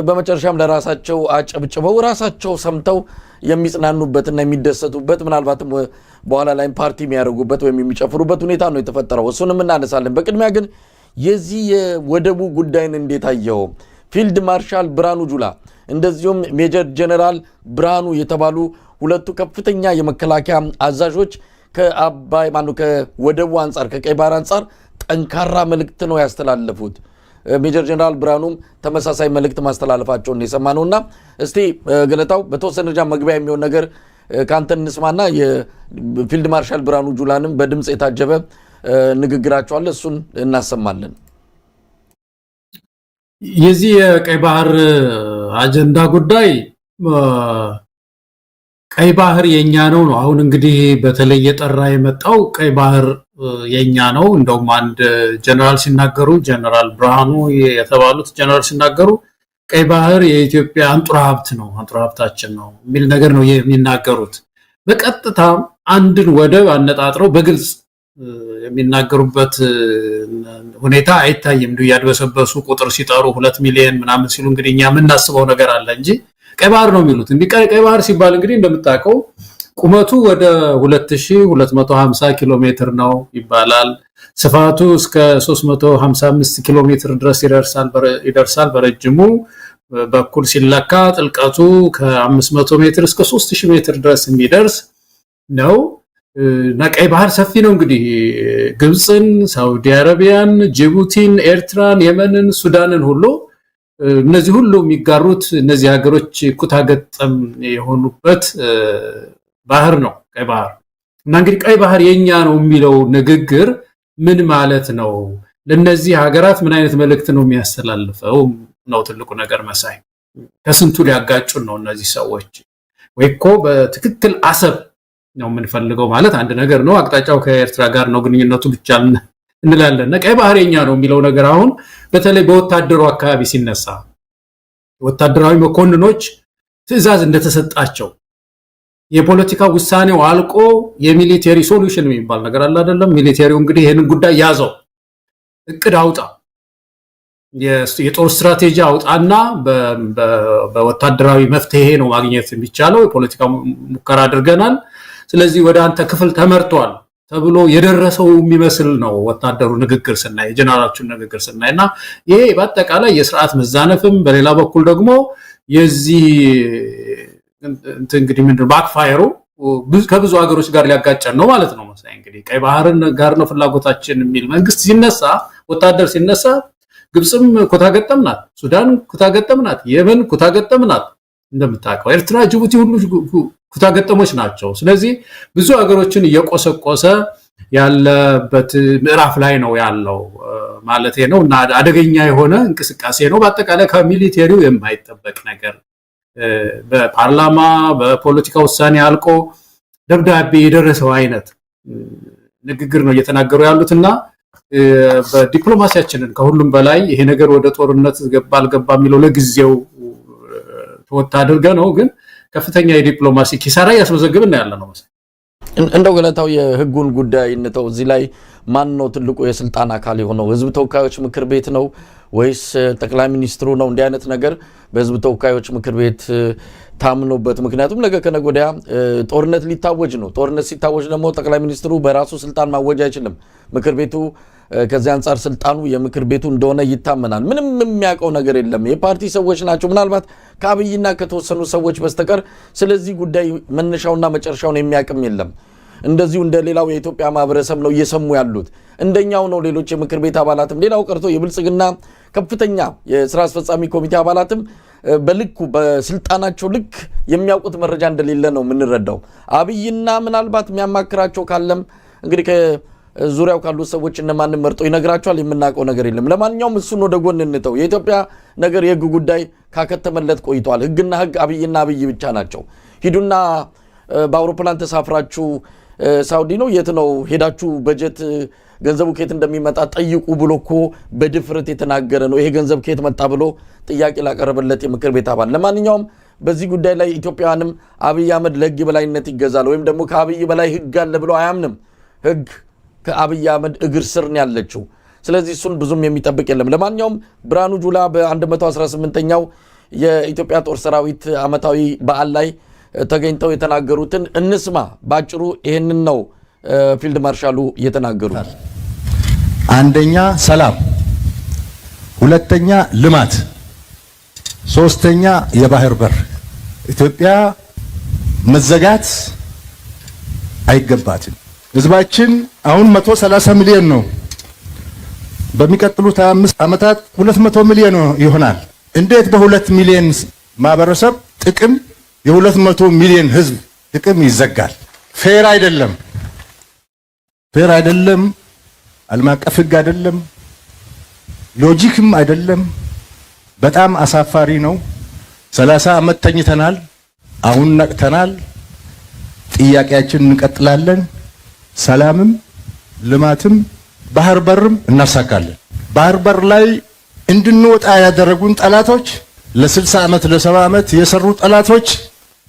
በመጨረሻም ለራሳቸው አጨብጭበው ራሳቸው ሰምተው የሚጽናኑበትና የሚደሰቱበት ምናልባትም በኋላ ላይ ፓርቲ የሚያደርጉበት ወይም የሚጨፍሩበት ሁኔታ ነው የተፈጠረው። እሱንም እናነሳለን። በቅድሚያ ግን የዚህ የወደቡ ጉዳይን እንዴት አየው? ፊልድ ማርሻል ብርሃኑ ጁላ እንደዚሁም ሜጀር ጀነራል ብርሃኑ የተባሉ ሁለቱ ከፍተኛ የመከላከያ አዛዦች ከአባይ ከወደቡ አንፃር ከቀይ ባህር አንፃር ጠንካራ መልእክት ነው ያስተላለፉት። ሜጀር ጀነራል ብርሃኑም ተመሳሳይ መልእክት ማስተላለፋቸውን የሰማነውና እስቲ ገለታው በተወሰነ ደረጃ መግቢያ የሚሆን ነገር ካንተ እንስማና የፊልድ ማርሻል ብርሃኑ ጁላንም በድምጽ የታጀበ ንግግራቸው አለ፣ እሱን እናሰማለን። የዚህ የቀይ ባህር አጀንዳ ጉዳይ ቀይ ባህር የኛ ነው። አሁን እንግዲህ በተለይ የጠራ የመጣው ቀይ ባህር የኛ ነው። እንደውም አንድ ጀነራል ሲናገሩ ጀነራል ብርሃኑ የተባሉት ጀነራል ሲናገሩ ቀይ ባህር የኢትዮጵያ አንጡራ ሀብት ነው፣ አንጡራ ሀብታችን ነው የሚል ነገር ነው የሚናገሩት። በቀጥታ አንድን ወደብ አነጣጥረው በግልጽ የሚናገሩበት ሁኔታ አይታይም። እንዲሁ ያድበሰበሱ ቁጥር ሲጠሩ 2 ሚሊዮን ምናምን ሲሉ እንግዲህ እኛ የምናስበው ነገር አለ እንጂ ቀይ ባህር ነው የሚሉት። እንግዲህ ቀይ ባህር ሲባል እንግዲህ እንደምታውቀው ቁመቱ ወደ 2250 ኪሎ ሜትር ነው ይባላል። ስፋቱ እስከ 355 ኪሎ ሜትር ድረስ ይደርሳል። በረጅሙ በኩል ሲለካ ጥልቀቱ ከ500 ሜትር እስከ 3000 ሜትር ድረስ የሚደርስ ነው። ቀይ ባህር ሰፊ ነው። እንግዲህ ግብፅን፣ ሳውዲ አረቢያን፣ ጅቡቲን፣ ኤርትራን፣ የመንን፣ ሱዳንን ሁሉ እነዚህ ሁሉ የሚጋሩት እነዚህ ሀገሮች ኩታገጠም የሆኑበት ባህር ነው ቀይ ባህር። እና እንግዲህ ቀይ ባህር የኛ ነው የሚለው ንግግር ምን ማለት ነው? ለነዚህ ሀገራት ምን አይነት መልእክት ነው የሚያስተላልፈው ነው ትልቁ ነገር መሳይ። ከስንቱ ሊያጋጩን ነው እነዚህ ሰዎች? ወይኮ በትክክል አሰብ ነው የምንፈልገው ማለት አንድ ነገር ነው። አቅጣጫው ከኤርትራ ጋር ነው ግንኙነቱ ብቻ እንላለን። ቀይ ባህር የኛ ነው የሚለው ነገር አሁን በተለይ በወታደሩ አካባቢ ሲነሳ ወታደራዊ መኮንኖች ትዕዛዝ እንደተሰጣቸው የፖለቲካ ውሳኔው አልቆ የሚሊተሪ ሶሉሽን የሚባል ነገር አለ አይደለም? ሚሊተሪው እንግዲህ ይሄንን ጉዳይ ያዘው፣ እቅድ አውጣ፣ የጦር ስትራቴጂ አውጣና በወታደራዊ መፍትሄ ነው ማግኘት የሚቻለው። የፖለቲካ ሙከራ አድርገናል፣ ስለዚህ ወደ አንተ ክፍል ተመርቷል ተብሎ የደረሰው የሚመስል ነው ወታደሩ ንግግር ስናይ፣ የጀነራሎቹን ንግግር ስናይና ይሄ በአጠቃላይ የስርዓት መዛነፍም በሌላ በኩል ደግሞ የዚህ እንግዲህ ምንድነው ባክፋየሩ ከብዙ ሀገሮች ጋር ሊያጋጨን ነው ማለት ነው መሳይ። እንግዲህ ቀይ ባህርን ጋር ነው ፍላጎታችን የሚል መንግስት ሲነሳ፣ ወታደር ሲነሳ ግብፅም ኩታገጠምናት፣ ሱዳን ኩታገጠምናት፣ የመን ኩታገጠምናት፣ እንደምታውቀው ኤርትራ፣ ጅቡቲ ሁሉ ኩታገጠሞች ናቸው። ስለዚህ ብዙ ሀገሮችን እየቆሰቆሰ ያለበት ምዕራፍ ላይ ነው ያለው ማለት ነው እና አደገኛ የሆነ እንቅስቃሴ ነው። በአጠቃላይ ከሚሊቴሪው የማይጠበቅ ነገር በፓርላማ በፖለቲካ ውሳኔ አልቆ ደብዳቤ የደረሰው አይነት ንግግር ነው እየተናገሩ ያሉትና በዲፕሎማሲያችንን ከሁሉም በላይ ይሄ ነገር ወደ ጦርነት ገባ አልገባ የሚለው ለጊዜው ተወጣ አድርገ ነው፣ ግን ከፍተኛ የዲፕሎማሲ ኪሳራ ያስመዘግብና ያለ ነው መሰለኝ። እንደው ገለታው የህጉን ጉዳይ እንተው። እዚህ ላይ ማን ነው ትልቁ የስልጣን አካል የሆነው? ህዝብ ተወካዮች ምክር ቤት ነው ወይስ ጠቅላይ ሚኒስትሩ ነው? እንዲህ አይነት ነገር በህዝብ ተወካዮች ምክር ቤት ታምኖበት፣ ምክንያቱም ነገ ከነገ ወዲያ ጦርነት ሊታወጅ ነው። ጦርነት ሲታወጅ ደግሞ ጠቅላይ ሚኒስትሩ በራሱ ስልጣን ማወጅ አይችልም። ምክር ቤቱ ከዚህ አንፃር ስልጣኑ የምክር ቤቱ እንደሆነ ይታመናል። ምንም የሚያውቀው ነገር የለም። የፓርቲ ሰዎች ናቸው ምናልባት ከአብይና ከተወሰኑ ሰዎች በስተቀር ስለዚህ ጉዳይ መነሻውና መጨረሻውን የሚያውቅም የለም። እንደዚሁ እንደ ሌላው የኢትዮጵያ ማህበረሰብ ነው እየሰሙ ያሉት። እንደኛው ነው ሌሎች የምክር ቤት አባላትም፣ ሌላው ቀርቶ የብልጽግና ከፍተኛ የስራ አስፈጻሚ ኮሚቴ አባላትም በልኩ በስልጣናቸው ልክ የሚያውቁት መረጃ እንደሌለ ነው የምንረዳው። አብይና ምናልባት የሚያማክራቸው ካለም እንግዲህ ከዙሪያው ካሉት ሰዎች እነማንም መርጦ ይነግራቸዋል። የምናውቀው ነገር የለም። ለማንኛውም እሱን ወደ ጎን እንተው። የኢትዮጵያ ነገር የህግ ጉዳይ ካከተመለት ቆይቷል። ህግና ህግ፣ አብይና አብይ ብቻ ናቸው። ሂዱና በአውሮፕላን ተሳፍራችሁ ሳውዲ ነው የት ነው ሄዳችሁ በጀት ገንዘቡ ከየት እንደሚመጣ ጠይቁ ብሎ እኮ በድፍረት የተናገረ ነው። ይሄ ገንዘብ ከየት መጣ ብሎ ጥያቄ ላቀረበለት የምክር ቤት አባል። ለማንኛውም በዚህ ጉዳይ ላይ ኢትዮጵያውያንም አብይ አህመድ ለህግ በላይነት ይገዛል ወይም ደግሞ ከአብይ በላይ ህግ አለ ብሎ አያምንም። ህግ ከአብይ አህመድ እግር ስር ነው ያለችው። ስለዚህ እሱን ብዙም የሚጠብቅ የለም። ለማንኛውም ብርሃኑ ጁላ በ118ኛው የኢትዮጵያ ጦር ሰራዊት ዓመታዊ በዓል ላይ ተገኝተው የተናገሩትን እንስማ። ባጭሩ ይሄንን ነው ፊልድ ማርሻሉ የተናገሩት። አንደኛ ሰላም፣ ሁለተኛ ልማት፣ ሶስተኛ የባህር በር። ኢትዮጵያ መዘጋት አይገባትም። ህዝባችን አሁን 130 ሚሊዮን ነው። በሚቀጥሉት 5 ዓመታት 200 ሚሊዮን ይሆናል። እንዴት በ2 ሚሊዮን ማህበረሰብ ጥቅም የ200 ሚሊዮን ህዝብ ጥቅም ይዘጋል? ፌር አይደለም፣ ፌር አይደለም። ዓለም አቀፍ ህግ አይደለም፣ ሎጂክም አይደለም። በጣም አሳፋሪ ነው። 30 ዓመት ተኝተናል። አሁን ነቅተናል። ጥያቄያችንን እንቀጥላለን። ሰላምም ልማትም ባህር በርም እናሳካለን። ባህር በር ላይ እንድንወጣ ያደረጉን ጠላቶች ለ60 ዓመት ለ70 ዓመት የሰሩ ጠላቶች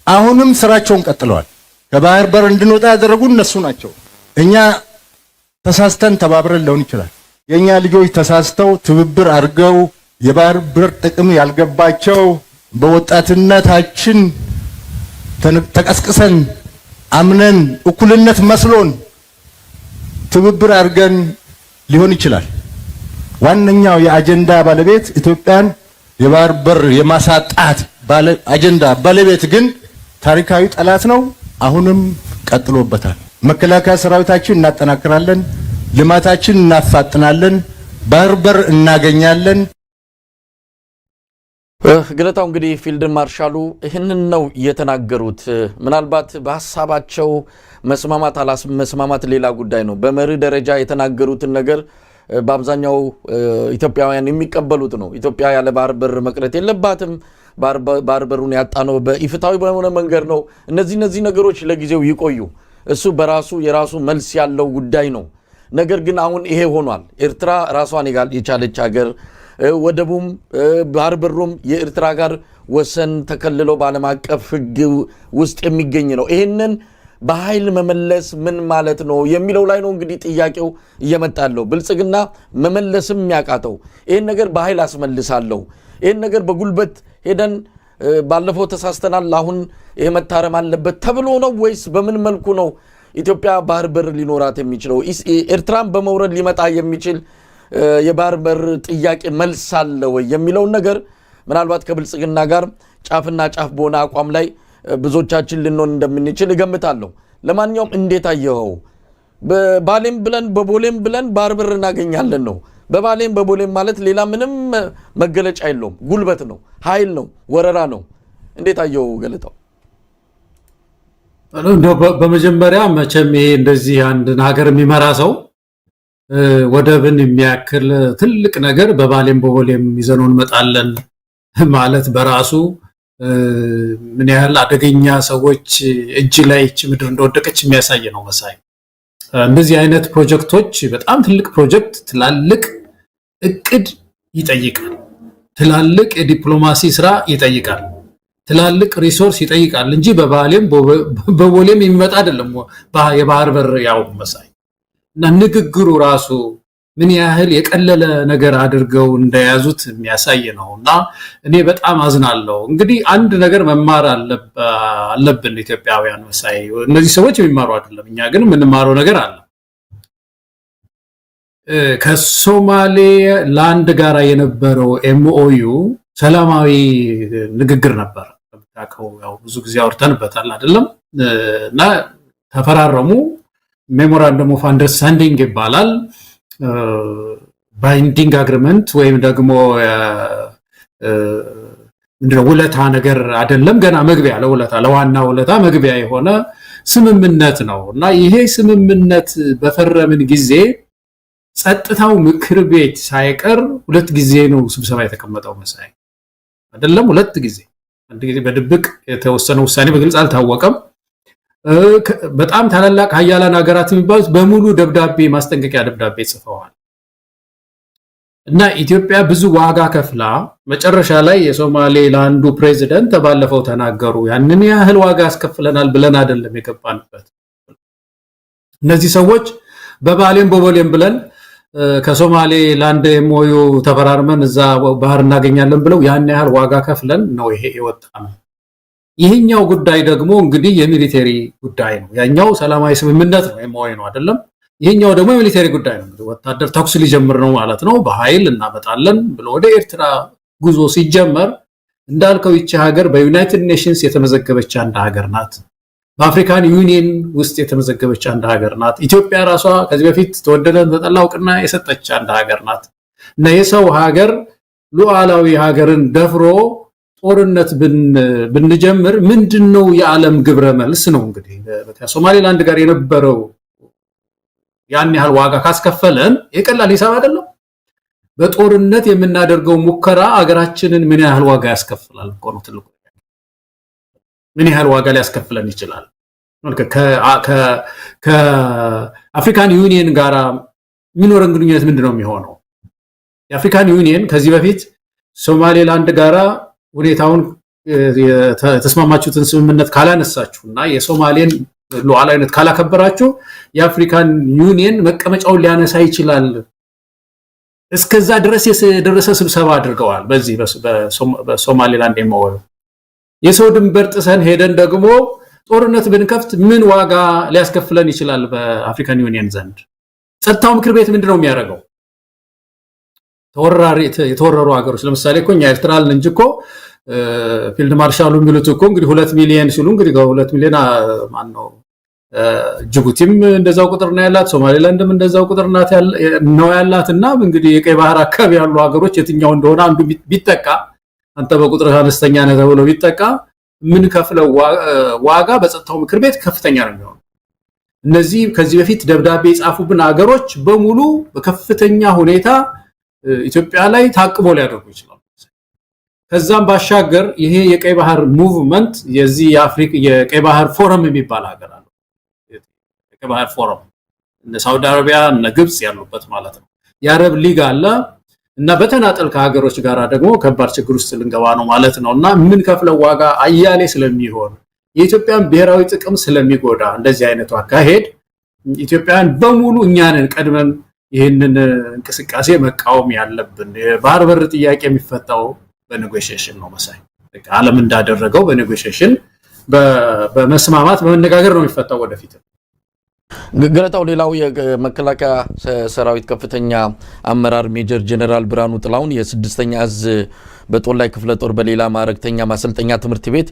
አሁንም ስራቸውን ቀጥለዋል። ከባህር በር እንድንወጣ ያደረጉን እነሱ ናቸው። እኛ ተሳስተን ተባብረን ሊሆን ይችላል። የኛ ልጆች ተሳስተው ትብብር አድርገው የባህር በር ጥቅም ያልገባቸው በወጣትነታችን ተቀስቅሰን አምነን እኩልነት መስሎን ትብብር አድርገን ሊሆን ይችላል። ዋነኛው የአጀንዳ ባለቤት ኢትዮጵያን የባህር በር የማሳጣት አጀንዳ ባለቤት ግን ታሪካዊ ጠላት ነው። አሁንም ቀጥሎበታል። መከላከያ ሰራዊታችን እናጠናክራለን፣ ልማታችን እናፋጥናለን፣ ባህር በር እናገኛለን። ገለታው እንግዲህ ፊልድ ማርሻሉ ይህንን ነው የተናገሩት። ምናልባት በሀሳባቸው መስማማት አላስመስማማት ሌላ ጉዳይ ነው። በመርህ ደረጃ የተናገሩትን ነገር በአብዛኛው ኢትዮጵያውያን የሚቀበሉት ነው። ኢትዮጵያ ያለ ባህር በር መቅረት የለባትም። ባህር በሩን ያጣነው በኢፍታዊ በሆነ መንገድ ነው። እነዚህ ነገሮች ለጊዜው ይቆዩ። እሱ በራሱ የራሱ መልስ ያለው ጉዳይ ነው። ነገር ግን አሁን ይሄ ሆኗል። ኤርትራ ራሷን የቻለች ሀገር፣ ወደቡም ባህር በሩም የኤርትራ ጋር ወሰን ተከልሎ በዓለም አቀፍ ሕግ ውስጥ የሚገኝ ነው። ይህንን በኃይል መመለስ ምን ማለት ነው የሚለው ላይ ነው እንግዲህ ጥያቄው እየመጣለው። ብልጽግና መመለስም ያቃተው ይህን ነገር በኃይል አስመልሳለሁ፣ ይህን ነገር በጉልበት ሄደን ባለፈው ተሳስተናል፣ አሁን ይሄ መታረም አለበት ተብሎ ነው ወይስ በምን መልኩ ነው ኢትዮጵያ ባህር በር ሊኖራት የሚችለው? ኤርትራን በመውረድ ሊመጣ የሚችል የባህር በር ጥያቄ መልስ አለ ወይ የሚለውን ነገር ምናልባት ከብልጽግና ጋር ጫፍና ጫፍ በሆነ አቋም ላይ ብዙዎቻችን ልንሆን እንደምንችል እገምታለሁ። ለማንኛውም እንዴት አየኸው? በባሌም ብለን በቦሌም ብለን ባህር በር እናገኛለን ነው። በባሌም በቦሌም ማለት ሌላ ምንም መገለጫ የለውም። ጉልበት ነው፣ ኃይል ነው፣ ወረራ ነው። እንዴት አየኸው ገለታው? በመጀመሪያ መቼም ይሄ እንደዚህ አንድን ሀገር የሚመራ ሰው ወደብን የሚያክል ትልቅ ነገር በባሌም በቦሌም ይዘነው እንመጣለን ማለት በራሱ ምን ያህል አደገኛ ሰዎች እጅ ላይ እቺ ምድር እንደወደቀች የሚያሳይ ነው መሳይ። እንደዚህ አይነት ፕሮጀክቶች በጣም ትልቅ ፕሮጀክት፣ ትላልቅ እቅድ ይጠይቃል። ትላልቅ የዲፕሎማሲ ስራ ይጠይቃል። ትላልቅ ሪሶርስ ይጠይቃል እንጂ በባሌም በቦሌም የሚመጣ አይደለም የባህር በር ያው መሳይ። እና ንግግሩ ራሱ ምን ያህል የቀለለ ነገር አድርገው እንደያዙት የሚያሳይ ነው። እና እኔ በጣም አዝናለሁ። እንግዲህ አንድ ነገር መማር አለብን ኢትዮጵያውያን መሳይ። እነዚህ ሰዎች የሚማሩ አይደለም፣ እኛ ግን የምንማረው ነገር አለ። ከሶማሌ ላንድ ጋር የነበረው ኤምኦዩ ሰላማዊ ንግግር ነበር። ያው ብዙ ጊዜ አውርተንበታል አይደለም? እና ተፈራረሙ። ሜሞራንደም ኦፍ አንደርስታንዲንግ ይባላል። ባይንዲንግ አግሪመንት ወይም ደግሞ ምንድነው ውለታ ነገር አይደለም። ገና መግቢያ ለውለታ ለዋና ውለታ መግቢያ የሆነ ስምምነት ነው። እና ይሄ ስምምነት በፈረምን ጊዜ ጸጥታው ምክር ቤት ሳይቀር 2 ጊዜ ነው ስብሰባ የተቀመጠው መሳይ አይደለም? 2 ጊዜ። አንድ ጊዜ በድብቅ የተወሰነ ውሳኔ በግልጽ አልታወቀም። በጣም ታላላቅ ሀያላን ሀገራት የሚባሉት በሙሉ ደብዳቤ ማስጠንቀቂያ ደብዳቤ ጽፈዋል። እና ኢትዮጵያ ብዙ ዋጋ ከፍላ መጨረሻ ላይ የሶማሌ ላንዱ ፕሬዚደንት ባለፈው ተናገሩ። ያንን ያህል ዋጋ አስከፍለናል ብለን አይደለም የገባንበት። እነዚህ ሰዎች በባሌም በቦሌም ብለን ከሶማሌ ላንድ ሞዩ ተፈራርመን እዛ ባህር እናገኛለን ብለው ያን ያህል ዋጋ ከፍለን ነው ይሄ የወጣ ነው። ይሄኛው ጉዳይ ደግሞ እንግዲህ የሚሊተሪ ጉዳይ ነው። ያኛው ሰላማዊ ስምምነት ነው ሞዩ ነው አይደለም። ይሄኛው ደግሞ የሚሊተሪ ጉዳይ ነው። ወታደር ተኩስ ሊጀምር ነው ማለት ነው። በኃይል እናመጣለን ብሎ ወደ ኤርትራ ጉዞ ሲጀመር እንዳልከው ይቺ ሀገር በዩናይትድ ኔሽንስ የተመዘገበች አንድ ሀገር ናት። በአፍሪካን ዩኒየን ውስጥ የተመዘገበች አንድ ሀገር ናት። ኢትዮጵያ ራሷ ከዚህ በፊት ተወደደ ተጠላ እውቅና የሰጠች አንድ ሀገር ናት እና የሰው ሀገር ሉዓላዊ ሀገርን ደፍሮ ጦርነት ብንጀምር ምንድነው የዓለም ግብረ መልስ ነው? እንግዲህ ከሶማሌላንድ ጋር የነበረው ያን ያህል ዋጋ ካስከፈለን የቀላል ሂሳብ አይደለም። በጦርነት የምናደርገው ሙከራ ሀገራችንን ምን ያህል ዋጋ ያስከፍላል እኮ ነው ትልቁ። ምን ያህል ዋጋ ሊያስከፍለን ይችላል? ከአፍሪካን ዩኒየን ጋር የሚኖረን ግንኙነት ምንድነው የሚሆነው? የአፍሪካን ዩኒየን ከዚህ በፊት ሶማሌላንድ ጋር ሁኔታውን የተስማማችሁትን ስምምነት ካላነሳችሁና የሶማሌን ሉዓላዊነት ካላከበራችሁ የአፍሪካን ዩኒየን መቀመጫውን ሊያነሳ ይችላል። እስከዛ ድረስ የደረሰ ስብሰባ አድርገዋል። በዚህ በሶማሌላንድ የመወሩ የሰው ድንበር ጥሰን ሄደን ደግሞ ጦርነት ብንከፍት ምን ዋጋ ሊያስከፍለን ይችላል? በአፍሪካን ዩኒየን ዘንድ ጸጥታው ምክር ቤት ምንድነው የሚያደርገው? የተወረሩ ሀገሮች ለምሳሌ እኮ እኛ ኤርትራን እንጂ እኮ ፊልድ ማርሻሉ የሚሉት እኮ እንግዲህ 2 ሚሊዮን ሲሉ እንግዲህ 2 ሚሊዮን ማን ነው? ጅቡቲም እንደዛው ቁጥር ነው ያላት፣ ሶማሌላንድም እንደዛው ቁጥር ነው ያላትና እንግዲህ የቀይ ባህር አካባቢ ያሉ ሀገሮች የትኛው እንደሆነ አንዱ ቢጠቃ አንተ በቁጥር አነስተኛ ነህ ተብሎ ቢጠቃ ምን ከፍለው ዋጋ በጸጥታው ምክር ቤት ከፍተኛ ነው የሚሆነው። እነዚህ ከዚህ በፊት ደብዳቤ የጻፉብን ሀገሮች በሙሉ በከፍተኛ ሁኔታ ኢትዮጵያ ላይ ታቅቦ ሊያደርጉ ይችላሉ። ከዛም ባሻገር ይሄ የቀይ ባህር ሙቭመንት የዚህ የአፍሪካ የቀይ ባህር ፎረም የሚባል ሀገር አለ። የቀይ ባህር ፎረም እነ ሳውዲ አረቢያ እነ ግብጽ ያሉበት ማለት ነው። የአረብ ሊግ አለ እና በተናጠል ከሀገሮች ጋር ደግሞ ከባድ ችግር ውስጥ ልንገባ ነው ማለት ነውና ምን ከፍለው ዋጋ አያሌ ስለሚሆን የኢትዮጵያን ብሔራዊ ጥቅም ስለሚጎዳ እንደዚህ አይነቱ አካሄድ ኢትዮጵያን በሙሉ እኛንን ቀድመን ይሄንን እንቅስቃሴ መቃወም ያለብን። የባህር በር ጥያቄ የሚፈታው በኔጎሺዬሽን ነው መሳይ። ዓለም እንዳደረገው በኔጎሺዬሽን በመስማማት በመነጋገር ነው የሚፈታው ወደፊት። ገለታው ሌላው የመከላከያ ሰራዊት ከፍተኛ አመራር ሜጀር ጀነራል ብርሃኑ ጥላሁን የ6ኛ እዝ በጦር ላይ ክፍለ ጦር በሌላ ማዕረግተኛ ማሰልጠኛ ትምህርት ቤት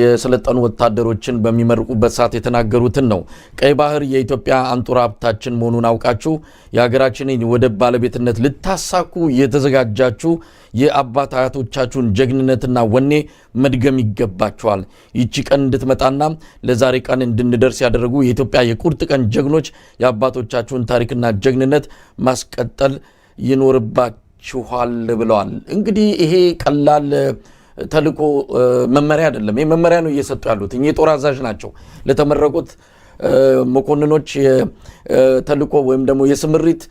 የሰለጠኑ ወታደሮችን በሚመርቁበት ሰዓት የተናገሩትን ነው። ቀይ ባህር የኢትዮጵያ አንጡራ ሀብታችን መሆኑን አውቃችሁ የሀገራችንን ወደብ ባለቤትነት ልታሳኩ የተዘጋጃችሁ የአባት አያቶቻችሁን ጀግንነትና ወኔ መድገም ይገባችኋል። ይቺ ቀን እንድትመጣና ለዛሬ ቀን እንድንደርስ ያደረጉ የኢትዮጵያ የቁርጥ ቀን ጀግኖች የአባቶቻችሁን ታሪክና ጀግንነት ማስቀጠል ይኖርባችኋል ብለዋል። እንግዲህ ይሄ ቀላል ተልእኮ መመሪያ አይደለም። ይሄ መመሪያ ነው እየሰጡ ያሉት። እኚህ የጦር አዛዥ ናቸው ለተመረቁት መኮንኖች ተልእኮ ወይም ደግሞ የስምሪት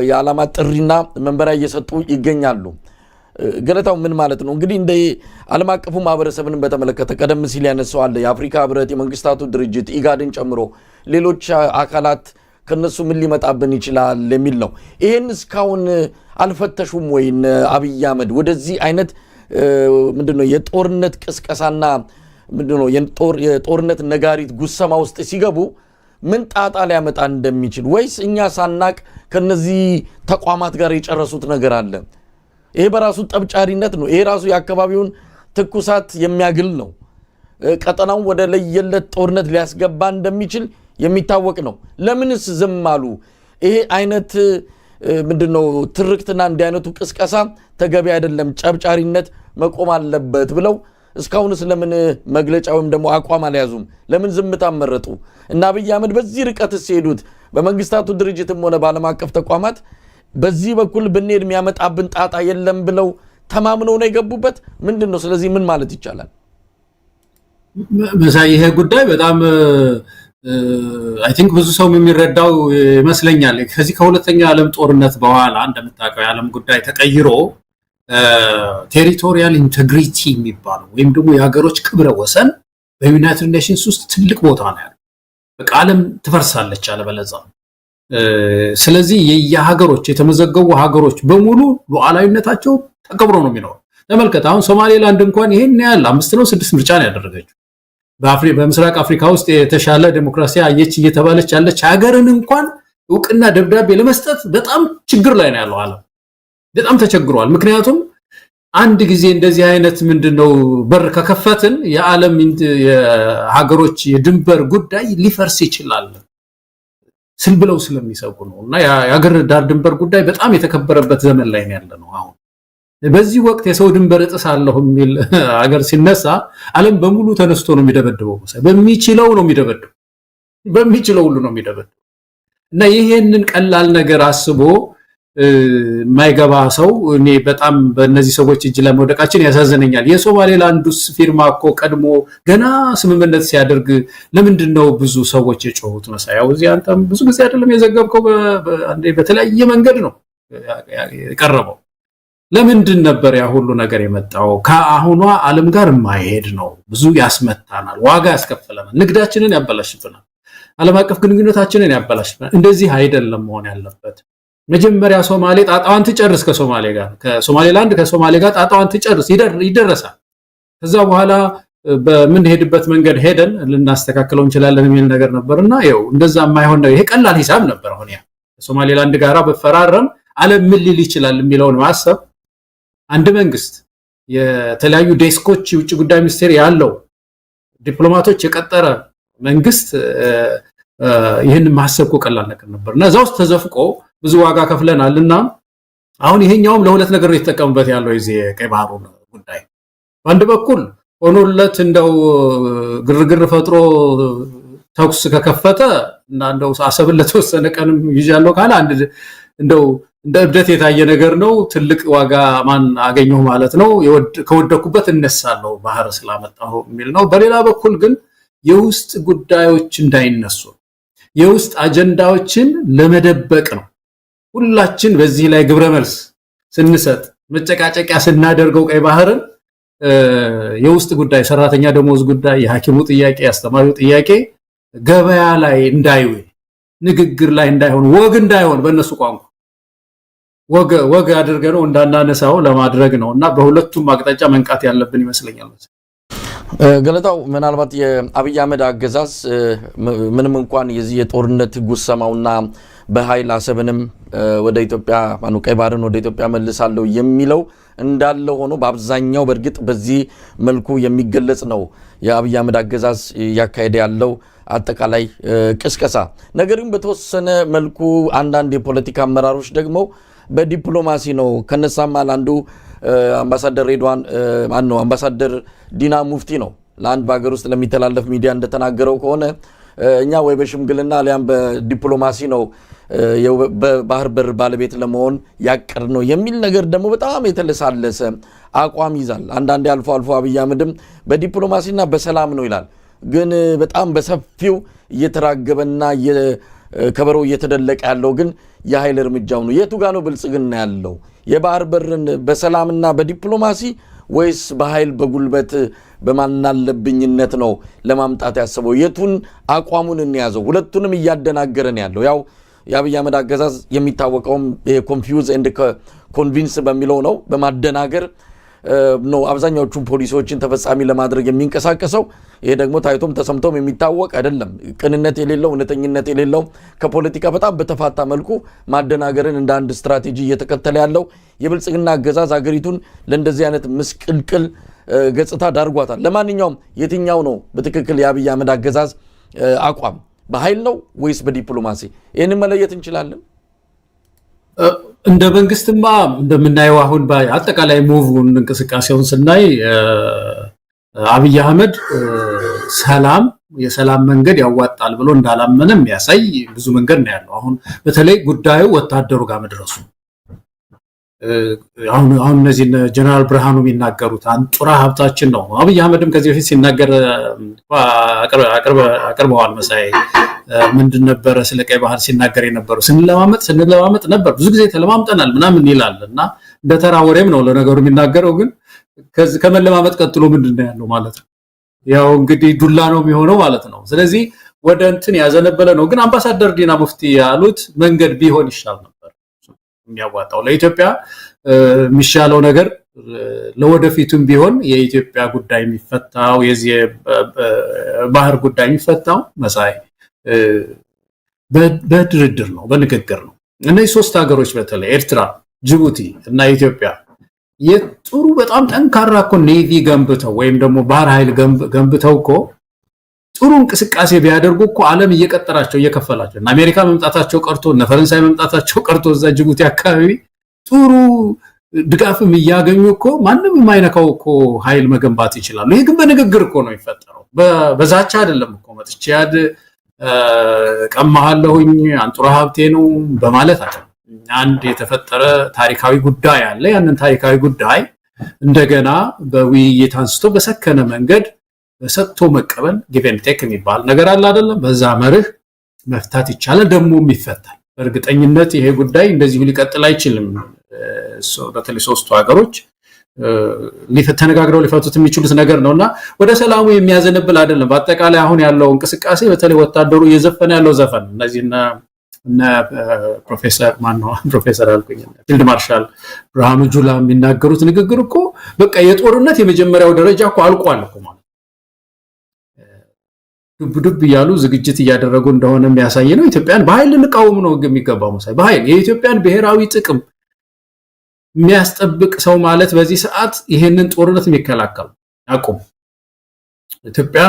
የዓላማ ጥሪና መመሪያ እየሰጡ ይገኛሉ። ገለታው ምን ማለት ነው? እንግዲህ እንደ ዓለም አቀፉ ማህበረሰብን በተመለከተ ቀደም ሲል ያነሳዋል የአፍሪካ ህብረት፣ የመንግስታቱ ድርጅት ኢጋድን ጨምሮ ሌሎች አካላት ከነሱ ምን ሊመጣብን ይችላል የሚል ነው። ይሄን እስካሁን አልፈተሹም ወይ? አብይ አህመድ ወደዚህ አይነት ምንድነው የጦርነት ቅስቀሳና ምንድነው የጦርነት ነጋሪት ጉሰማ ውስጥ ሲገቡ ምን ጣጣ ሊያመጣ እንደሚችል ወይስ እኛ ሳናቅ ከነዚህ ተቋማት ጋር የጨረሱት ነገር አለ? ይሄ በራሱ ጠብጫሪነት ነው። ይሄ ራሱ የአካባቢውን ትኩሳት የሚያግል ነው። ቀጠናውን ወደ ለየለት ጦርነት ሊያስገባ እንደሚችል የሚታወቅ ነው። ለምንስ ዝም አሉ? ይሄ አይነት ምንድነው ትርክትና እንዲህ አይነቱ ቅስቀሳ ተገቢ አይደለም፣ ጨብጫሪነት መቆም አለበት ብለው እስካሁን ስለምን መግለጫ ወይም ደግሞ አቋም አልያዙም? ለምን ዝምታ መረጡ? እና አብይ አህመድ በዚህ ርቀት ሲሄዱት በመንግስታቱ ድርጅትም ሆነ በዓለም አቀፍ ተቋማት በዚህ በኩል ብንሄድ የሚያመጣብን ጣጣ የለም ብለው ተማምነው ነው የገቡበት? ምንድነው? ስለዚህ ምን ማለት ይቻላል? መሳይ ይሄ ጉዳይ በጣም አይ ቲንክ ብዙ ሰው የሚረዳው ይመስለኛል። ከዚህ ከሁለተኛው ዓለም ጦርነት በኋላ እንደምታውቀው የዓለም ጉዳይ ተቀይሮ ቴሪቶሪያል ኢንቴግሪቲ የሚባለው ወይም ደግሞ የሀገሮች ክብረ ወሰን በዩናይትድ ኔሽንስ ውስጥ ትልቅ ቦታ ነው ያለው። በቃ ዓለም ትፈርሳለች አለበለዚያ ስለዚህ የሀገሮች የተመዘገቡ ሀገሮች በሙሉ ሉዓላዊነታቸው ተከብሮ ነው የሚኖር። ተመልከት አሁን ሶማሌላንድ እንኳን ይሄን ያህል 5 ነው 6 ምርጫ ነው ያደረገችው። በምስራቅ አፍሪካ ውስጥ የተሻለ ዲሞክራሲ አየች እየተባለች ያለች ሀገርን እንኳን እውቅና ደብዳቤ ለመስጠት በጣም ችግር ላይ ነው ያለው ዓለም በጣም ተቸግሯል። ምክንያቱም አንድ ጊዜ እንደዚህ አይነት ምንድነው በር ከከፈትን የዓለም የሀገሮች የድንበር ጉዳይ ሊፈርስ ይችላል ብለው ስለሚሰጉ ነውና የሀገር ዳር ድንበር ጉዳይ በጣም የተከበረበት ዘመን ላይ ነው ያለነው። አሁን በዚህ ወቅት የሰው ድንበር እጥሳለሁ የሚል ሀገር ሲነሳ ዓለም በሙሉ ተነስቶ ነው የሚደበድበው። በሚችለው ነው የሚደበድበው በሚችለው ሁሉ ነው የሚደበድበው እና ይሄንን ቀላል ነገር አስቦ ማይገባ ሰው እኔ በጣም በእነዚህ ሰዎች እጅ ላይ መውደቃችን ያሳዝነኛል። የሶማሌላንዱስ ፊርማ እኮ ቀድሞ ገና ስምምነት ሲያደርግ ለምንድነው ብዙ ሰዎች የጮሁት መሳያው? እዚህ አንተም ብዙ ጊዜ አይደለም የዘገብከው አንዴ በተለያየ መንገድ ነው የቀረበው። ለምንድን ነበር ያ ሁሉ ነገር የመጣው? ከአሁኗ ዓለም ጋር የማይሄድ ነው። ብዙ ያስመታናል፣ ዋጋ ያስከፍለናል፣ ንግዳችንን ያበላሽብናል፣ ዓለም አቀፍ ግንኙነታችንን ያበላሽብናል። እንደዚህ አይደለም መሆን ያለበት። መጀመሪያ ሶማሌ ጣጣዋን ትጨርስ ከሶማሌላንድ ከሶማሌ ጋር ጣጣዋን ትጨርስ ይደረሳል። ከዛ በኋላ በምንሄድበት መንገድ ሄደን ልናስተካክለው እንችላለን የሚል ነገር ነበርና ይኸው እንደዛ የማይሆን ነው። ይሄ ቀላል ሂሳብ ነበር። አሁን ያ ሶማሌላንድ ጋራ በፈራረም ዓለም ምን ሊል ይችላል የሚለውን ማሰብ አንድ መንግስት የተለያዩ ዴስኮች የውጭ ጉዳይ ሚኒስቴር ያለው ዲፕሎማቶች የቀጠረ መንግስት ይሄን ማሰብ ቀላል ነገር ነበርና እዛው ተዘፍቆ ብዙ ዋጋ ከፍለናልና አሁን ይሄኛውም ለሁለት ነገር የተጠቀሙበት ያለው የዚህ ቀይ ባህሩን ጉዳይ በአንድ በኩል ሆኖለት እንደው ግርግር ፈጥሮ ተኩስ ከከፈተ እና እንደው አሰብን ለተወሰነ ቀንም ይዣለው ካለ አንድ እንደው እንደ እብደት የታየ ነገር ነው። ትልቅ ዋጋ ማን አገኘው ማለት ነው። ከወደኩበት እነሳለሁ ባህር ስላመጣው የሚል ነው። በሌላ በኩል ግን የውስጥ ጉዳዮች እንዳይነሱ የውስጥ አጀንዳዎችን ለመደበቅ ነው። ሁላችን በዚህ ላይ ግብረ መልስ ስንሰጥ መጨቃጨቂያ ስናደርገው ቀይ ባህርን የውስጥ ጉዳይ ሰራተኛ ደሞዝ ጉዳይ፣ የሐኪሙ ጥያቄ፣ ያስተማሪው ጥያቄ ገበያ ላይ እንዳይውል ንግግር ላይ እንዳይሆን ወግ እንዳይሆን በእነሱ ቋንቋ ወግ አድርገነው እንዳናነሳው ለማድረግ ነውና በሁለቱም አቅጣጫ መንቃት ያለብን ይመስለኛል። ገለታው ምናልባት የአብይ አህመድ አገዛዝ ምንም እንኳን የዚህ የጦርነት ጉሰማውና በኃይል አሰብንም ወደ ኢትዮጵያ ቀይ ባህርን ወደ ኢትዮጵያ መልሳለሁ የሚለው እንዳለ ሆኖ በአብዛኛው በእርግጥ በዚህ መልኩ የሚገለጽ ነው የአብይ አህመድ አገዛዝ ያካሄደ ያለው አጠቃላይ ቅስቀሳ። ነገር ግን በተወሰነ መልኩ አንዳንድ የፖለቲካ አመራሮች ደግሞ በዲፕሎማሲ ነው ከነሳማል አንዱ አምባሳደር ሬድዋን አምባሳደር ዲና ሙፍቲ ነው ለአንድ በሀገር ውስጥ ለሚተላለፍ ሚዲያ እንደተናገረው ከሆነ እኛ ወይ በሽምግልና አሊያም በዲፕሎማሲ ነው በባህር በር ባለቤት ለመሆን ያቀር ነው የሚል ነገር ደግሞ በጣም የተለሳለሰ አቋም ይዛል። አንዳንዴ አልፎ አልፎ አብይ አህመድም በዲፕሎማሲና በሰላም ነው ይላል። ግን በጣም በሰፊው እየተራገበና ከበሮ እየተደለቀ ያለው ግን የኃይል እርምጃው ነው። የቱ ጋር ነው ብልጽግና ያለው? የባህር በርን በሰላምና በዲፕሎማሲ ወይስ በኃይል በጉልበት በማናለብኝነት ነው ለማምጣት ያሰበው? የቱን አቋሙን እንያዘው? ሁለቱንም እያደናገረን ያለው ያው የአብይ አህመድ አገዛዝ የሚታወቀውም ኮንፊውዝ ኤንድ ኮንቪንስ በሚለው ነው። በማደናገር ነው አብዛኛዎቹን ፖሊሲዎችን ተፈጻሚ ለማድረግ የሚንቀሳቀሰው። ይሄ ደግሞ ታይቶም ተሰምቶም የሚታወቅ አይደለም። ቅንነት የሌለው እውነተኝነት የሌለው ከፖለቲካ በጣም በተፋታ መልኩ ማደናገርን እንደ አንድ ስትራቴጂ እየተከተለ ያለው የብልጽግና አገዛዝ አገሪቱን ለእንደዚህ አይነት ምስቅልቅል ገጽታ ዳርጓታል። ለማንኛውም የትኛው ነው በትክክል የአብይ አህመድ አገዛዝ አቋም? በኃይል ነው ወይስ በዲፕሎማሲ? ይህንን መለየት እንችላለን? እንደ መንግስትማ እንደምናየው አሁን አጠቃላይ ሙቭን እንቅስቃሴውን ስናይ አብይ አህመድ የሰላም መንገድ ያዋጣል ብሎ እንዳላመነ የሚያሳይ ብዙ መንገድ ነው ያለው። አሁን በተለይ ጉዳዩ ወታደሩ ጋር መድረሱ አሁን እነዚህ ጀነራል ብርሃኑ የሚናገሩት አንጡራ ሀብታችን ነው። አብይ አህመድም ከዚህ በፊት ሲናገር አቅርበዋል መሳይ ምንድን ነበረ ስለ ቀይ ባህር ሲናገር የነበረው? ስንለማመጥ ነበር፣ ብዙ ጊዜ ተለማምጠናል ምናምን ይላል እና እንደ ተራ ወሬም ነው ለነገሩ የሚናገረው። ግን ከመለማመጥ ቀጥሎ ምንድን ነው ያለው ማለት ነው? ያው እንግዲህ ዱላ ነው የሚሆነው ማለት ነው። ስለዚህ ወደ እንትን ያዘነበለ ነው። ግን አምባሳደር ዲና ሙፍቲ ያሉት መንገድ ቢሆን ይሻል ነበር የሚያዋጣው ለኢትዮጵያ የሚሻለው ነገር ለወደፊቱም ቢሆን የኢትዮጵያ ጉዳይ የሚፈታው የዚህ ባህር ጉዳይ የሚፈታው መሳይ በድርድር ነው በንግግር ነው። እነዚህ ሶስት ሀገሮች በተለይ ኤርትራ፣ ጅቡቲ እና ኢትዮጵያ የጥሩ በጣም ጠንካራ እኮ ኔቪ ገንብተው ወይም ደግሞ ባህር ኃይል ገንብተው እኮ ጥሩ እንቅስቃሴ ቢያደርጉ እኮ ዓለም እየቀጠራቸው እየከፈላቸው እና አሜሪካ መምጣታቸው ቀርቶ እና ፈረንሳይ መምጣታቸው ቀርቶ እዛ ጅቡቲ አካባቢ ጥሩ ድጋፍም እያገኙ እኮ ማንም የማይነካው እኮ ኃይል መገንባት ይችላሉ። ይሄ ግን በንግግር እኮ ነው የሚፈጠረው። በዛቻ አይደለም እኮ መጥቼ ያድ ቀማሃለሁኝ አንጡራ ሀብቴ ነው በማለት አይደለም። አንድ የተፈጠረ ታሪካዊ ጉዳይ አለ። ያንን ታሪካዊ ጉዳይ እንደገና በውይይት አንስቶ በሰከነ መንገድ ሰጥቶ መቀበል ጊቭ ኤንድ ቴክ የሚባል ነገር አለ አይደለም። በዛ መርህ መፍታት ይቻላል፣ ደግሞም ይፈታል። በእርግጠኝነት ይሄ ጉዳይ እንደዚሁ ሊቀጥል አይችልም። በተለይ ሶስቱ ሀገሮች ተነጋግረው ሊፈቱት የሚችሉት ነገር ነውና ወደ ሰላሙ የሚያዘንብል አይደለም። በአጠቃላይ አሁን ያለው እንቅስቃሴ በተለይ ወታደሩ እየዘፈነ ያለው ዘፈን እነዚህና ፕሮፌሰር አልኩኝ ፊልድ ማርሻል ብርሃኑ ጁላ የሚናገሩት ንግግር እኮ በቃ የጦርነት የመጀመሪያው ደረጃ እኮ አልቋል እኮ ማለት ዱብ እያሉ ዝግጅት እያደረጉ እንደሆነ የሚያሳይ ነው። ኢትዮጵያን በኃይል ልንቃወም ነው የሚገባው መሳይ በኃይል የኢትዮጵያን ብሔራዊ ጥቅም የሚያስጠብቅ ሰው ማለት በዚህ ሰዓት ይሄንን ጦርነት የሚከላከል አቁም። ኢትዮጵያ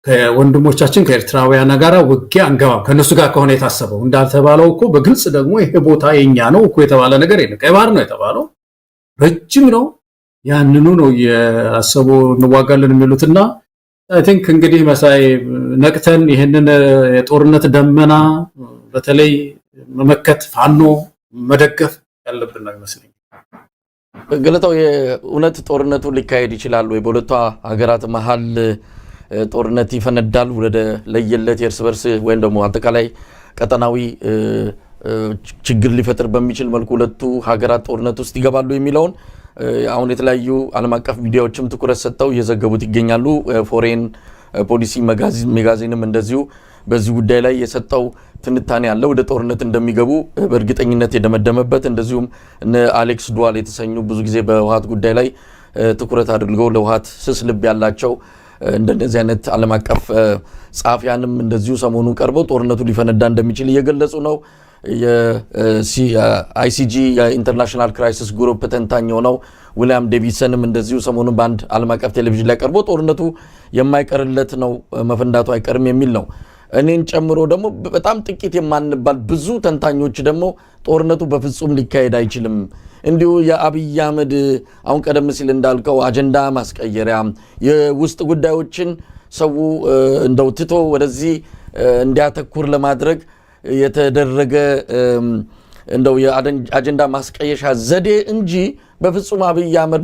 ከወንድሞቻችን ከኤርትራውያን ጋር ውጊያ አንገባም ከነሱ ጋር ከሆነ የታሰበው እንዳልተባለው እኮ በግልጽ ደግሞ ይሄ ቦታ የኛ ነው እኮ የተባለ ነገር የለም። ቀይ ባህር ነው የተባለው ረጅም ነው። ያንኑ ነው ያሰቡ እንዋጋለን የሚሉትና አይ ቲንክ እንግዲህ መሳይ ነቅተን ይሄንን የጦርነት ደመና በተለይ መመከት ፋኖ መደገፍ ያለብን ነው ይመስለኛል። ገለታው የእውነት ጦርነቱ ሊካሄድ ይችላል ወይ? በሁለቱ ሀገራት መሃል ጦርነት ይፈነዳል ወደ ለየለት የእርስ በርስ ወይም ደግሞ አጠቃላይ ቀጠናዊ ችግር ሊፈጥር በሚችል መልኩ ሁለቱ ሀገራት ጦርነት ውስጥ ይገባሉ የሚለውን አሁን የተለያዩ ዓለም አቀፍ ሚዲያዎችም ትኩረት ሰጥተው እየዘገቡት ይገኛሉ። ፎሬን ፖሊሲ መጋዚንም እንደዚሁ በዚህ ጉዳይ ላይ የሰጠው ትንታኔ ያለ ወደ ጦርነት እንደሚገቡ በእርግጠኝነት የደመደመበት እንደዚሁም እነ አሌክስ ዱዋል የተሰኙ ብዙ ጊዜ በህወሓት ጉዳይ ላይ ትኩረት አድርገው ለህወሓት ስስ ልብ ያላቸው እንደነዚህ አይነት ዓለም አቀፍ ጻፊያንም እንደዚሁ ሰሞኑን ቀርበው ጦርነቱ ሊፈነዳ እንደሚችል እየገለጹ ነው። የአይሲጂ የኢንተርናሽናል ክራይሲስ ግሩፕ ተንታኝ ሆነው ዊሊያም ዴቪሰንም እንደዚሁ ሰሞኑን በአንድ ዓለም አቀፍ ቴሌቪዥን ላይ ቀርቦ ጦርነቱ የማይቀርለት ነው መፈንዳቱ አይቀርም የሚል ነው። እኔን ጨምሮ ደግሞ በጣም ጥቂት የማንባል ብዙ ተንታኞች ደግሞ ጦርነቱ በፍጹም ሊካሄድ አይችልም፣ እንዲሁ የአብይ አህመድ አሁን ቀደም ሲል እንዳልከው አጀንዳ ማስቀየሪያ የውስጥ ጉዳዮችን ሰው እንደው ትቶ ወደዚህ እንዲያተኩር ለማድረግ የተደረገ እንደው የአጀንዳ ማስቀየሻ ዘዴ እንጂ በፍጹም አብይ አህመድ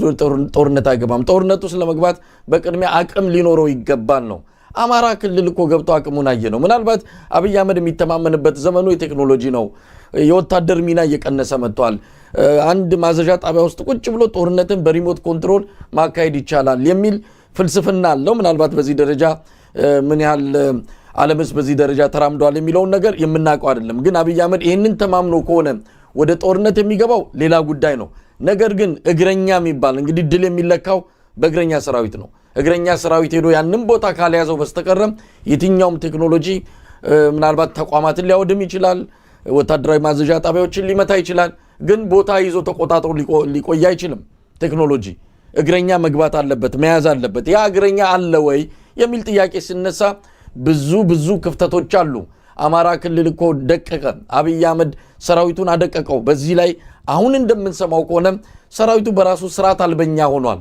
ጦርነት አይገባም። ጦርነቱ ስለመግባት በቅድሚያ አቅም ሊኖረው ይገባል ነው። አማራ ክልል እኮ ገብቶ አቅሙን አየ ነው። ምናልባት አብይ አህመድ የሚተማመንበት ዘመኑ የቴክኖሎጂ ነው። የወታደር ሚና እየቀነሰ መጥቷል። አንድ ማዘዣ ጣቢያ ውስጥ ቁጭ ብሎ ጦርነትን በሪሞት ኮንትሮል ማካሄድ ይቻላል የሚል ፍልስፍና አለው። ምናልባት በዚህ ደረጃ ምን ያህል ዓለምስ በዚህ ደረጃ ተራምዷል የሚለውን ነገር የምናውቀው አይደለም። ግን አብይ አህመድ ይህንን ተማምኖ ከሆነ ወደ ጦርነት የሚገባው ሌላ ጉዳይ ነው። ነገር ግን እግረኛ የሚባል እንግዲህ ድል የሚለካው በእግረኛ ሰራዊት ነው። እግረኛ ሰራዊት ሄዶ ያንን ቦታ ካልያዘው በስተቀር የትኛውም ቴክኖሎጂ ምናልባት ተቋማትን ሊያወድም ይችላል፣ ወታደራዊ ማዘዣ ጣቢያዎችን ሊመታ ይችላል። ግን ቦታ ይዞ ተቆጣጥሮ ሊቆይ አይችልም። ቴክኖሎጂ እግረኛ መግባት አለበት፣ መያዝ አለበት። ያ እግረኛ አለ ወይ የሚል ጥያቄ ሲነሳ ብዙ ክፍተቶች አሉ። አማራ ክልል እኮ ደቀቀ። አብይ አህመድ ሰራዊቱን አደቀቀው። በዚህ ላይ አሁን እንደምንሰማው ከሆነ ሰራዊቱ በራሱ ስርዓት አልበኛ ሆኗል።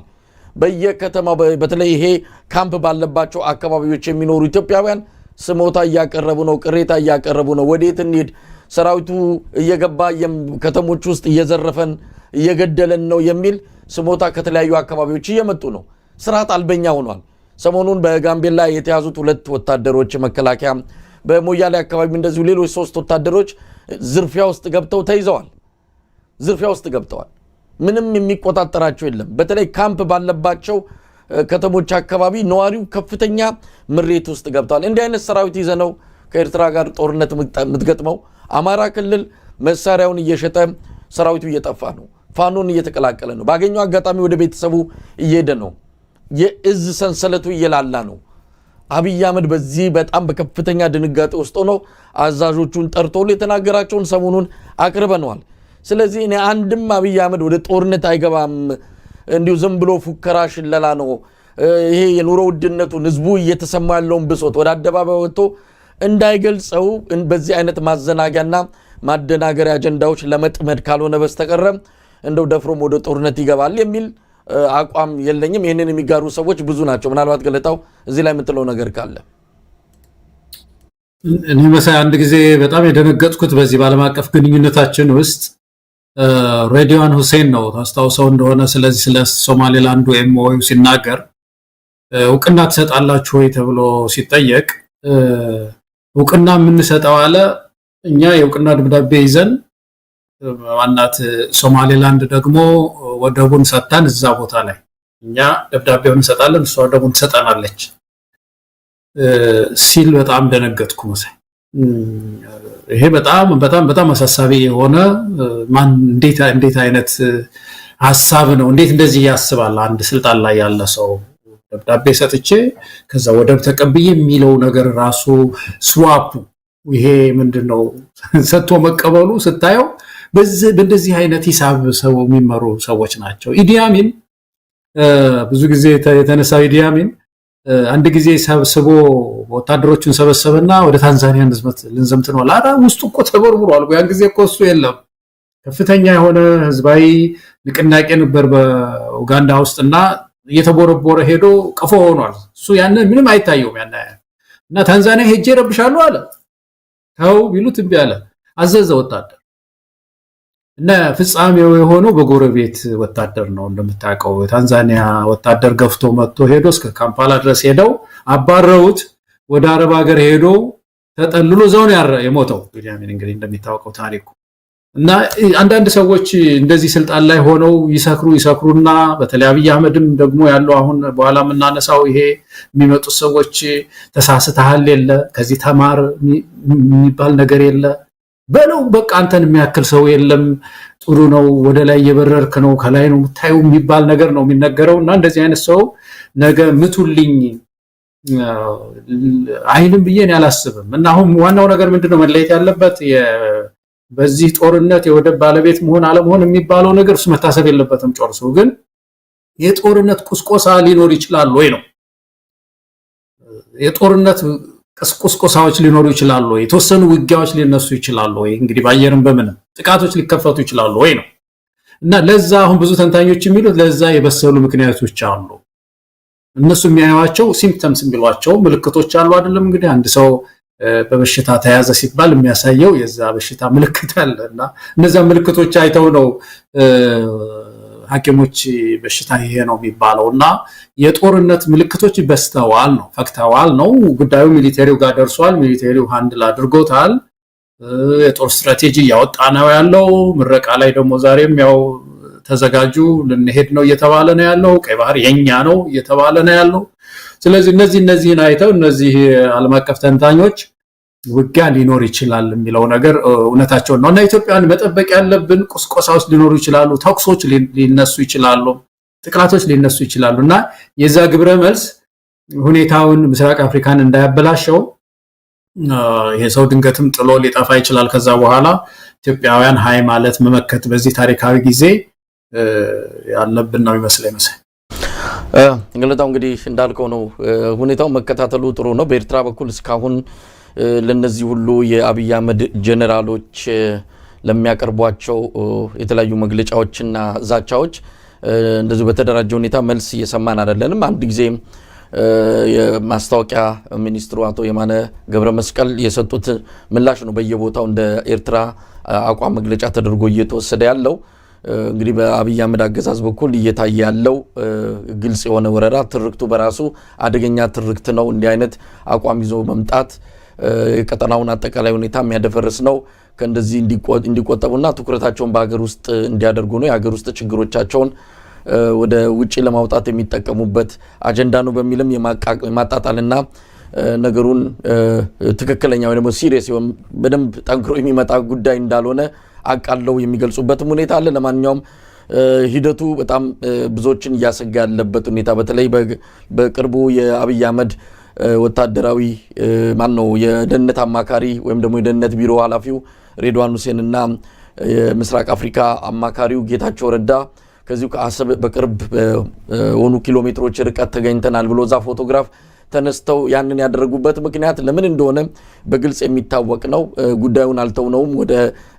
በየከተማው በተለይ ይሄ ካምፕ ባለባቸው አካባቢዎች የሚኖሩ ኢትዮጵያውያን ስሞታ እያቀረቡ ነው፣ ቅሬታ እያቀረቡ ነው። ወዴት እንሂድ? ሰራዊቱ እየገባ ከተሞች ውስጥ እየዘረፈን እየገደለን ነው የሚል ስሞታ ከተለያዩ አካባቢዎች እየመጡ ነው። ስርዓት አልበኛ ሆኗል። ሰሞኑን በጋምቤላ የተያዙት 2 ወታደሮች መከላከያ፣ በሞያሌ አካባቢ እንደዚሁ ሌሎች 3 ወታደሮች ዝርፊያ ውስጥ ገብተው ተይዘዋል። ዝርፊያ ውስጥ ገብተዋል። ምንም የሚቆጣጠራቸው የለም። በተለይ ካምፕ ባለባቸው ከተሞች አካባቢ ነዋሪው ከፍተኛ ምሬት ውስጥ ገብቷል። እንዲህ አይነት ሰራዊት ይዘነው ከኤርትራ ጋር ጦርነት የምትገጥመው አማራ ክልል መሳሪያውን እየሸጠ ሰራዊቱ እየጠፋ ነው። ፋኖን እየተቀላቀለ ነው። ባገኘው አጋጣሚ ወደ ቤተሰቡ እየሄደ ነው። የእዝ ሰንሰለቱ እየላላ ነው። አብይ አህመድ በዚህ በጣም በከፍተኛ ድንጋጤ ውስጥ ሆኖ አዛዦቹን ጠርቶ የተናገራቸውን ሰሞኑን አቅርበነዋል። ስለዚህ እኔ አንድም አብይ አህመድ ወደ ጦርነት አይገባም፣ እንዲሁ ዝም ብሎ ፉከራ ሽለላ ነው፣ ይሄ የኑሮ ውድነቱን ህዝቡ እየተሰማ ያለውን ብሶት ወደ አደባባይ ወጥቶ እንዳይገልጸው በዚህ አይነት ማዘናጊያና ማደናገሪያ አጀንዳዎች ለመጥመድ ካልሆነ በስተቀረ እንደው ደፍሮም ወደ ጦርነት ይገባል የሚል አቋም የለኝም። ይህንን የሚጋሩ ሰዎች ብዙ ናቸው። ምናልባት ገለታው እዚህ ላይ የምትለው ነገር ካለ። እኔ መሳይ አንድ ጊዜ በጣም የደነገጥኩት በዚህ በዓለም አቀፍ ግንኙነታችን ውስጥ ሬድዋን ሁሴን ነው ታስታውሰው እንደሆነ ስለዚህ ስለ ሶማሌላንዱ ኤምኦዩ ሲናገር እውቅና ትሰጣላችሁ ወይ ተብሎ ሲጠየቅ እውቅና የምንሰጠው አለ እኛ የእውቅና ደብዳቤ ይዘን ዋናት ሶማሌላንድ ደግሞ ወደቡን ሰጣን እዛ ቦታ ላይ እኛ ደብዳቤውን እንሰጣለን እሷ ወደቡን ትሰጣናለች ሲል በጣም ደነገጥኩ መሰለኝ። ይሄ በጣም በጣም በጣም አሳሳቢ የሆነ ማን እንዴት አይነት ሐሳብ ነው? እንዴት እንደዚህ ያስባል አንድ ስልጣን ላይ ያለ ሰው? ደብዳቤ ሰጥቼ ከዛ ወደብ ተቀብዬ የሚለው ነገር ራሱ ስዋፑ ይሄ ምንድነው ሰጥቶ መቀበሉ ስታየው በእንደዚህ አይነት ሂሳብ ሰው የሚመሩ ሰዎች ናቸው። ኢዲ አሚን ብዙ ጊዜ የተነሳው ኢዲ አሚን አንድ ጊዜ ሰብስቦ ወታደሮችን ሰበሰበና ወደ ታንዛኒያ ልንዘምት ነው አላ ውስጡ እኮ ተበርብሯል። ያን ጊዜ እኮ እሱ የለም ከፍተኛ የሆነ ህዝባዊ ንቅናቄ ነበር በኡጋንዳ ውስጥና እየተቦረቦረ ሄዶ ቀፎ ሆኗል። እሱ ያን ምንም አይታየውም እና ታንዛኒያ ሄጄ ረብሻለሁ አለ። ታው ቢሉት እምቢ አለ። አዘዘ ወታደር እና ፍጻሜው የሆነው በጎረቤት ወታደር ነው። እንደምታውቀው የታንዛኒያ ወታደር ገፍቶ መጥቶ ሄዶ እስከ ካምፓላ ድረስ ሄደው አባረውት ወደ አረብ ሀገር ሄዶ ተጠልሎ ዘውን የሞተው ኢዲያሚን እንግዲህ እንደሚታወቀው ታሪኩ። እና አንዳንድ ሰዎች እንደዚህ ስልጣን ላይ ሆነው ይሰክሩና በተለይ አብይ አህመድም ደግሞ ያለው አሁን በኋላ የምናነሳው ይሄ የሚመጡት ሰዎች ተሳስተሃል የለ ከዚህ ተማር የሚባል ነገር የለ በለው በቃ አንተን የሚያክል ሰው የለም ጥሩ ነው ወደ ላይ እየበረርክ ነው ከላይ ነው የምታየው የሚባል ነገር ነው የሚነገረውና እንደዚህ አይነት ሰው ነገ ምቱልኝ አይንም ብዬን ያላስብም። እና አሁን ዋናው ነገር ምንድነው መለየት ያለበት በዚህ ጦርነት የወደብ ባለቤት መሆን አለመሆን የሚባለው ነገር እሱ መታሰብ የለበትም። ጨርሶ ግን የጦርነት ቁስቆሳ ሊኖር ይችላል ወይ ነው የጦርነት ቁስቆሳዎች ሊኖሩ ይችላሉ ወይ የተወሰኑ ውጊያዎች ሊነሱ ይችላሉ ወይ እንግዲህ ባየርም በምንም ጥቃቶች ሊከፈቱ ይችላሉ ወይ ነው። እና ለዛ አሁን ብዙ ተንታኞች የሚሉት ለዛ የበሰሉ ምክንያቶች አሉ። እነሱ የሚያዩዋቸው ሲምፕተምስ የሚሏቸው ምልክቶች አሉ አይደለም። እንግዲህ አንድ ሰው በበሽታ ተያዘ ሲባል የሚያሳየው የዛ በሽታ ምልክት አለና እነዛ ምልክቶች አይተው ነው ሐኪሞች በሽታ ይሄ ነው የሚባለውና የጦርነት ምልክቶች በስተዋል ነው ፈክተዋል ነው። ጉዳዩ ሚሊተሪው ጋር ደርሷል። ሚሊተሪው ሃንድል አድርጎታል። የጦር ስትራቴጂ ያወጣ ነው ያለው። ምረቃ ላይ ደግሞ ዛሬም ያው ተዘጋጁ ልንሄድ ነው እየተባለ ነው ያለው። ቀይ ባህር የኛ ነው እየተባለ ነው ያለው። ስለዚህ እነዚህን አይተው እነዚህ ዓለም አቀፍ ተንታኞች ውጊያ ሊኖር ይችላል የሚለው ነገር እውነታቸው ነው። እና ኢትዮጵያን መጠበቅ ያለብን ቁስቆሳዎች ሊኖሩ ይችላሉ፣ ተኩሶች ሊነሱ ይችላሉ፣ ጥቃቶች ሊነሱ ይችላሉ። እና የዛ ግብረ መልስ ሁኔታውን ምስራቅ አፍሪካን እንዳያበላሸው ይሄ ሰው ድንገትም ጥሎ ሊጠፋ ይችላል። ከዛ በኋላ ኢትዮጵያውያን ሃይ ማለት መመከት በዚህ ታሪካዊ ጊዜ ያለብን ነው ይመስለኝ። እንግለታው እንግዲህ እንዳልከው ነው ሁኔታው መከታተሉ ጥሩ ነው። በኤርትራ በኩል እስካሁን ለነዚህ ሁሉ የአብይ አህመድ ጀነራሎች ለሚያቀርቧቸው የተለያዩ መግለጫዎችና ዛቻዎች እንደዚህ በተደራጀ ሁኔታ መልስ እየሰማን አይደለንም። አንድ ጊዜ የማስታወቂያ ሚኒስትሩ አቶ የማነ ገብረ መስቀል የሰጡት ምላሽ ነው በየቦታው እንደ ኤርትራ አቋም መግለጫ ተደርጎ እየተወሰደ ያለው። እንግዲህ በአብይ አህመድ አገዛዝ በኩል እየታየ ያለው ግልጽ የሆነ ወረራ ትርክቱ በራሱ አደገኛ ትርክት ነው። እንዲህ አይነት አቋም ይዞ መምጣት የቀጠናውን አጠቃላይ ሁኔታ የሚያደፈርስ ነው። ከእንደዚህ እንዲቆጠቡና ትኩረታቸውን በሀገር ውስጥ እንዲያደርጉ ነው። የሀገር ውስጥ ችግሮቻቸውን ወደ ውጪ ለማውጣት የሚጠቀሙበት አጀንዳ ነው በሚልም የማጣጣልና ነገሩን ትክክለኛ ወይ ደግሞ ሲሪየስ ይሆን በደንብ ጠንክሮ የሚመጣ ጉዳይ እንዳልሆነ አቃለው የሚገልጹበትም ሁኔታ አለ። ለማንኛውም ሂደቱ በጣም ብዙዎችን እያሰጋ ያለበት ሁኔታ በተለይ በቅርቡ የአብይ አህመድ ወታደራዊ ማነው የደህንነት አማካሪ ወይም ደግሞ የደህንነት ቢሮ ኃላፊው ሬድዋን ሁሴንና የምስራቅ አፍሪካ አማካሪው ጌታቸው ረዳ ከዚሁ ከአሰብ በቅርብ ሆኑ ኪሎ ሜትሮች ርቀት ተገኝተናል ብሎ ዛ ፎቶግራፍ ተነስተው ያንን ያደረጉበት ምክንያት ለምን እንደሆነ በግልጽ የሚታወቅ ነው። ጉዳዩን አልተውነውም፣ ወደ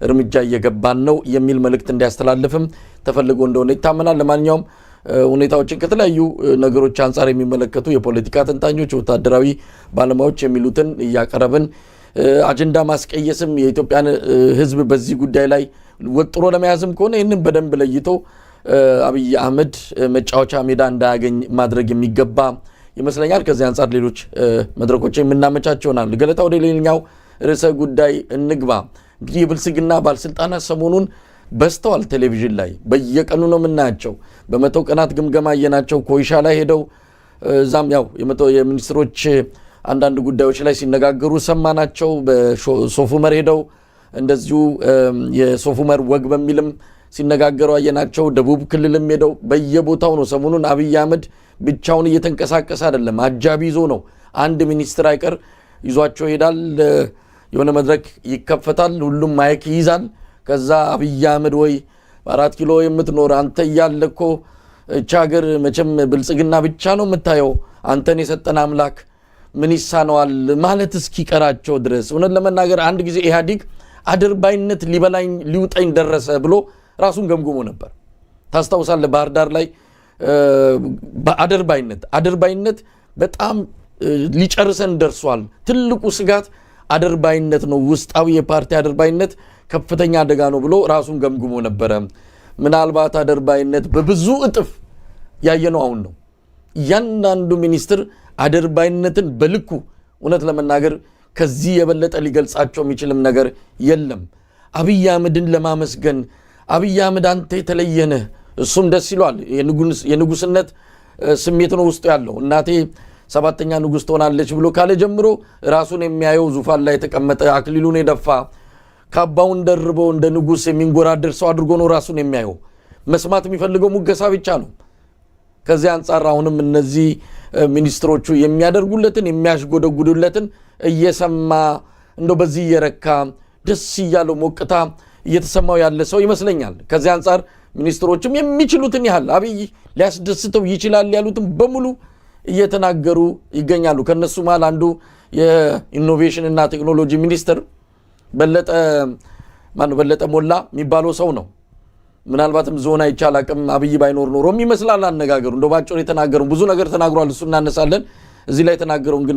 እርምጃ እየገባን ነው የሚል መልእክት እንዲያስተላልፍም ተፈልጎ እንደሆነ ይታመናል። ለማንኛውም ሁኔታዎችን ከተለያዩ ነገሮች አንፃር የሚመለከቱ የፖለቲካ ተንታኞች፣ ወታደራዊ ባለሙያዎች የሚሉትን እያቀረብን አጀንዳ ማስቀየስም የኢትዮጵያን ሕዝብ በዚህ ጉዳይ ላይ ወጥሮ ለመያዝም ከሆነ ይህንን በደንብ ለይቶ አብይ አህመድ መጫወቻ ሜዳ እንዳያገኝ ማድረግ የሚገባ ይመስለኛል። ከዚህ አንፃር ሌሎች መድረኮች የምናመቻቸውናል። ገለታ ወደ ሌላኛው ርዕሰ ጉዳይ እንግባ። እንግዲህ የብልጽግና ባለስልጣናት ሰሞኑን በስተዋል። ቴሌቪዥን ላይ በየቀኑ ነው የምናያቸው። በመቶ ቀናት ግምገማ አየናቸው። ኮይሻ ላይ ሄደው እዛም ያው የሚኒስትሮች አንዳንድ ጉዳዮች ላይ ሲነጋገሩ ሰማናቸው። በሶፍ ዑመር ሄደው እንደዚሁ የሶፍ ዑመር ወግ በሚልም ሲነጋገሩ አየናቸው። ደቡብ ክልልም ሄደው በየቦታው ነው። ሰሞኑን አብይ አህመድ ብቻውን እየተንቀሳቀሰ አይደለም፣ አጃቢ ይዞ ነው። አንድ ሚኒስትር አይቀር ይዟቸው ይሄዳል። የሆነ መድረክ ይከፈታል፣ ሁሉም ማይክ ይይዛል። ከዛ አብይ አህመድ ወይ በ4 ኪሎ የምትኖር አንተ እያለ እኮ እቻ ሀገር መቼም ብልጽግና ብቻ ነው የምታየው፣ አንተን የሰጠን አምላክ ምን ይሳነዋል ማለት እስኪቀራቸው ድረስ። እውነት ለመናገር አንድ ጊዜ ኢህአዲግ አድርባይነት ሊበላኝ ሊውጠኝ ደረሰ ብሎ ራሱን ገምግሞ ነበር። ታስታውሳለህ? ባህር ዳር ላይ አድርባይነት በጣም ሊጨርሰን ደርሷል። ትልቁ ስጋት አድርባይነት ነው፣ ውስጣዊ የፓርቲ አድርባይነት ከፍተኛ አደጋ ነው ብሎ ራሱን ገምግሞ ነበረ። ምናልባት አድርባይነት በብዙ እጥፍ ያየነው አሁን ነው። እያንዳንዱ ሚኒስትር አድርባይነትን በልኩ እውነት ለመናገር ከዚህ የበለጠ ሊገልጻቸው የሚችልም ነገር የለም። አብይ አህመድን ለማመስገን አብይ አህመድ አንተ የተለየነህ፣ እሱም ደስ ይሏል። የንጉስነት ስሜት ነው ውስጡ ያለው። እናቴ 7ኛ ንጉስ ትሆናለች ብሎ ካለ ጀምሮ ራሱን የሚያየው ዙፋን ላይ የተቀመጠ አክሊሉን የደፋ ካባውን ደርቦ እንደ ንጉስ የሚንጎራደር ሰው አድርጎ ነው ራሱን የሚያየው። መስማት የሚፈልገው ሙገሳ ብቻ ነው። ከዚህ አንጻር አሁንም እነዚህ ሚኒስትሮቹ የሚያደርጉለትን የሚያሽጎደጉዱለትን እየሰማ እንደው በዚህ እየረካ ደስ እያለው ሞቅታ እየተሰማው ያለ ሰው ይመስለኛል። ከዚህ አንጻር ሚኒስትሮችም የሚችሉትን ያህል አብይ ሊያስደስተው ይችላል ያሉትን በሙሉ እየተናገሩ ይገኛሉ። ከነሱ መሃል አንዱ የኢኖቬሽን እና ቴክኖሎጂ ሚኒስትር በለጠ ሞላ የሚባለው ሰው ነው። ምናልባትም ዞን አይቻል አቅም አብይ ባይኖር ኖሮም ይመስላል አነጋገሩ። እንደው ባጭሩ የተናገረው ብዙ ነገር ተናግሯል። እሱ እናነሳለን። እዚህ ላይ የተናገረውን ግን